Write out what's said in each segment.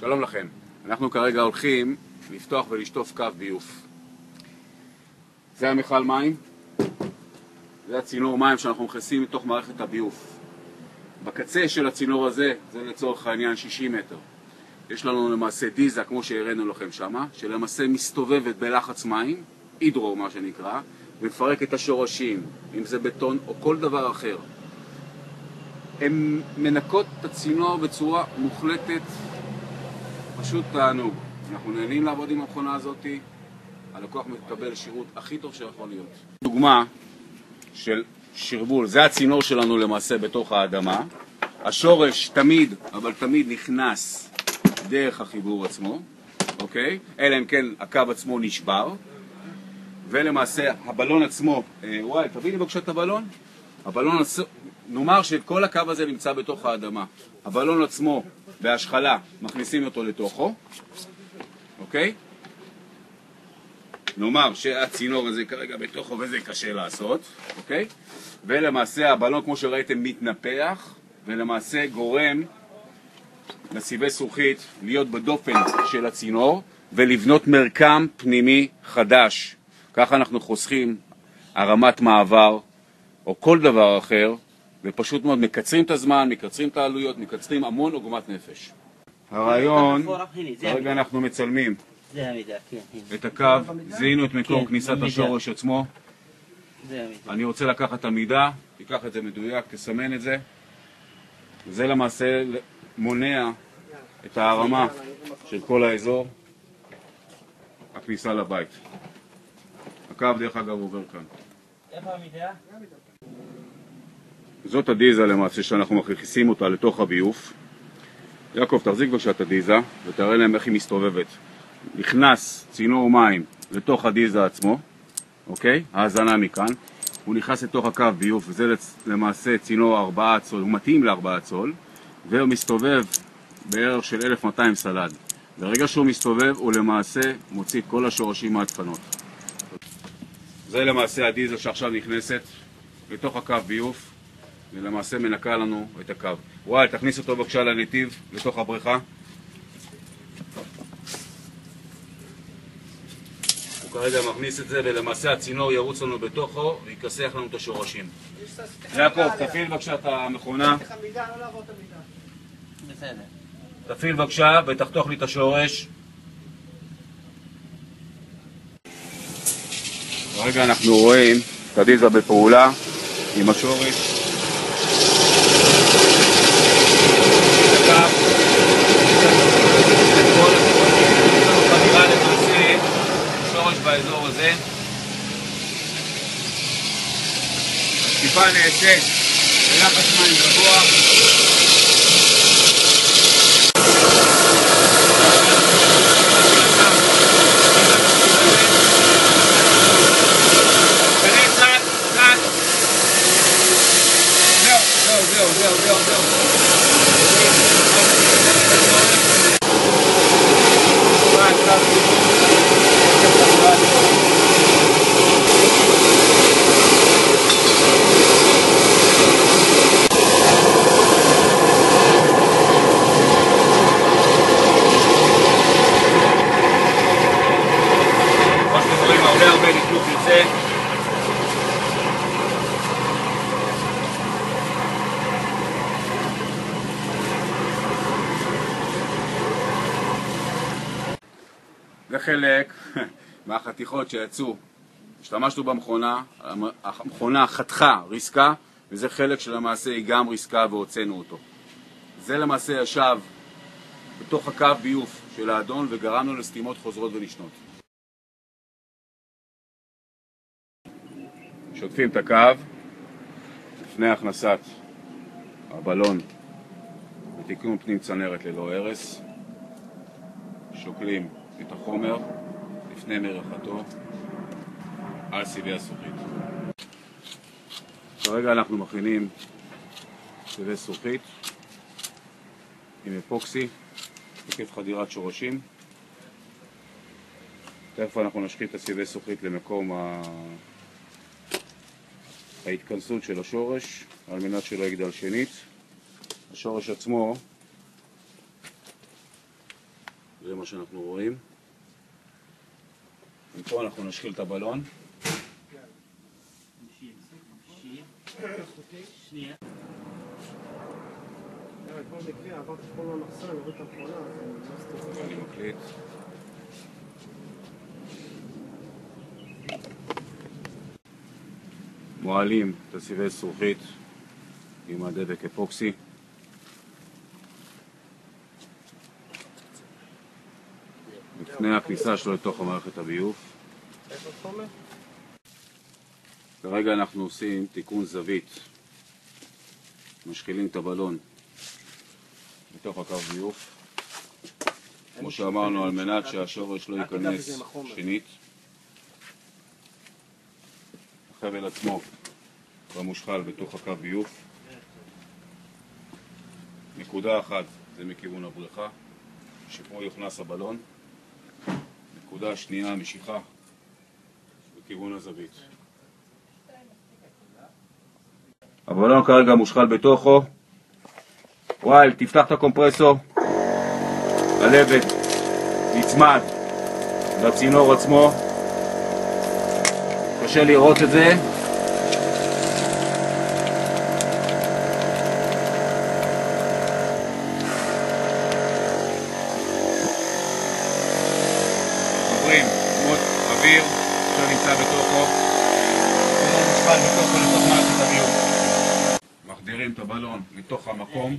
שלום לכם. אנחנו כרגע הולכים לפתוח ולשטוף קו ביוב. זה המכל מים, זה הצינור מים שאנחנו מכניסים מתוך מערכת הביוב. בקצה של הצינור הזה, זה לצורך העניין 60 מטר. יש לנו למעשה דיזה, כמו שהראינו לכם שמה, שלמעשה מסתובבת בלחץ מים, הידרו מה שנקרא, ומפרק את השורשים, אם זה בטון או כל דבר אחר. הן מנקות את הצינור בצורה מוחלטת, פשוט תענוג. אנחנו נהנים לעבוד עם המכונה הזאת, הלקוח מקבל שירות הכי טוב שיכול להיות. דוגמה של שרבול, זה הצינור שלנו למעשה בתוך האדמה. השורש תמיד, אבל תמיד נכנס דרך החיבור עצמו, אוקיי? אלא אם כן הקו עצמו נשבר. ולמעשה הבלון עצמו, וואי, תביא לי בבקשה את הבלון. הבלון עצמו, נאמר שכל הקו הזה נמצא בתוך האדמה. הבלון עצמו בהשחלה מכניסים אותו לתוכו, אוקיי? נאמר שהצינור הזה כרגע בתוכו וזה קשה לעשות, אוקיי? ולמעשה הבלון כמו שראיתם מתנפח ולמעשה גורם לסיבי זכוכית להיות בדופן של הצינור ולבנות מרקם פנימי חדש. ככה אנחנו חוסכים הרמת מעבר או כל דבר אחר, ופשוט מאוד מקצרים את הזמן, מקצרים את העלויות, מקצרים המון עוגמת נפש. הרעיון, כרגע אנחנו מצלמים את הקו, זיהינו את מקור כניסת השורש עצמו. אני רוצה לקחת את המידה, תיקח את זה מדויק, תסמן את זה. זה למעשה מונע את ההרמה של כל האזור, הכניסה לבית. הקו דרך אגב עובר כאן. איפה המידה? זאת הדיזה למעשה שאנחנו מכניסים אותה לתוך הביוב. יעקב, תחזיק בבקשה את הדיזה ותראה להם איך היא מסתובבת. נכנס צינור מים לתוך הדיזה עצמו, אוקיי? ההזנה מכאן. הוא נכנס לתוך הקו ביוב, וזה למעשה צינור 4 צול, הוא מתאים ל4 צול, והוא מסתובב בערך של 1200 סלד. ברגע שהוא מסתובב הוא למעשה מוציא את כל השורשים מהדפנות. זה למעשה הדיזה שעכשיו נכנסת לתוך הקו ביוב, ולמעשה מנקה לנו את הקו. וואי, תכניס אותו בבקשה לנתיב, לתוך הבריכה. הוא כרגע מכניס את זה, ולמעשה הצינור ירוץ לנו בתוכו, ויקסח לנו את השורשים. יעקב, תפעיל בבקשה את המכונה. בסדר. תפעיל בבקשה ותחתוך לי את השורש. כרגע אנחנו רואים את הדיזה בפעולה עם השורש. שורש באזור הזה. השטיפה נעשית בלחץ מים גבוה. זהו. הרבה לכלוך יוצא. זה חלק מהחתיכות שיצאו. השתמשנו במכונה, המכונה חתכה, ריסקה, וזה חלק שלמעשה היא גם ריסקה והוצאנו אותו. זה למעשה ישב בתוך הקו ביוב של האדון וגרמנו לסתימות חוזרות ונשנות. שוטפים את הקו לפני הכנסת הבלון בתיקון פנים צנרת ללא הרס. שוקלים את החומר לפני מריחתו על סיבי הזכוכית. כרגע אנחנו מכינים סיבי זכוכית עם אפוקסי עקב חדירת שורשים. תכף אנחנו נשחית את הסיבי זכוכית למקום ההתכנסות של השורש על מנת שלא יגדל שנית. השורש עצמו זה מה שאנחנו רואים. מפה אנחנו נשחיל את הבלון. אני מקליט. מועלים את הסיבי זכוכית עם הדבק אפוקסי. לפני הכניסה שלו לתוך המערכת הביוב. כרגע אנחנו עושים תיקון זווית. משחילים את הבלון בתוך הקו ביוב. כמו שאמרנו, על מנת שהשורש לא ייכנס שנית. החבל עצמו במושחל בתוך הקו ביוב. נקודה אחת זה מכיוון הבריכה, שפה יוכנס הבלון. נקודה השנייה, משיכה בכיוון הזווית. הבלון כרגע מושחל בתוכו. וואל, תפתח את הקומפרסור. הלבט נצמד לצינור עצמו. קשה לראות את זה. עוברים מות אוויר שנמצא בתוכו. הבלון מושחל בתוכו לתוך מערכת הביוב. מחדירים את הבלון לתוך המקום.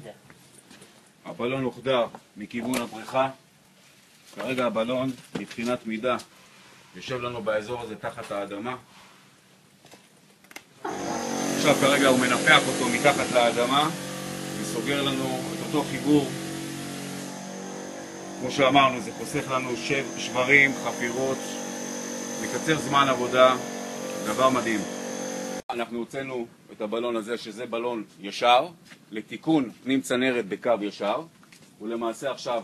הבלון הוחדר מכיוון הבריכה. כרגע הבלון מבחינת מידה יושב לנו באזור הזה תחת האדמה. עכשיו כרגע הוא מנפח אותו מתחת לאדמה וסוגר לנו את אותו חיבור. כמו שאמרנו, זה חוסך לנו שברים, חפירות, מקצר זמן עבודה, דבר מדהים. אנחנו הוצאנו את הבלון הזה, שזה בלון ישר, לתיקון פנים צנרת בקו ישר. הוא למעשה עכשיו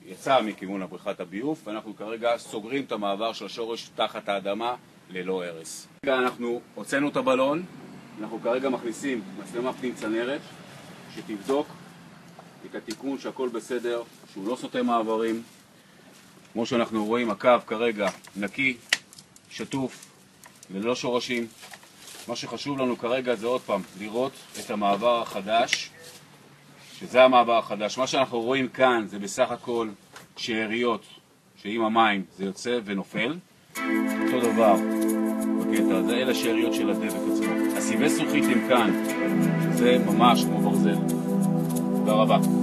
יצא מכיוון הבריכת הביוב, ואנחנו כרגע סוגרים את המעבר של השורש תחת האדמה ללא הרס. כרגע אנחנו הוצאנו את הבלון, אנחנו כרגע מכניסים מצלמה פנים צנרת שתבדוק את התיקון שהכל בסדר, שהוא לא סוטה מעברים. כמו שאנחנו רואים, הקו כרגע נקי, שטוף, ללא שורשים. מה שחשוב לנו כרגע זה עוד פעם לראות את המעבר החדש, שזה המעבר החדש. מה שאנחנו רואים כאן זה בסך הכל שאריות שעם המים זה יוצא ונופל. אותו דבר בקטע הזה, אלה שאריות של הדבק עצמו. הסיבי זכוכית הם כאן, שזה ממש כמו ברזל. תודה רבה.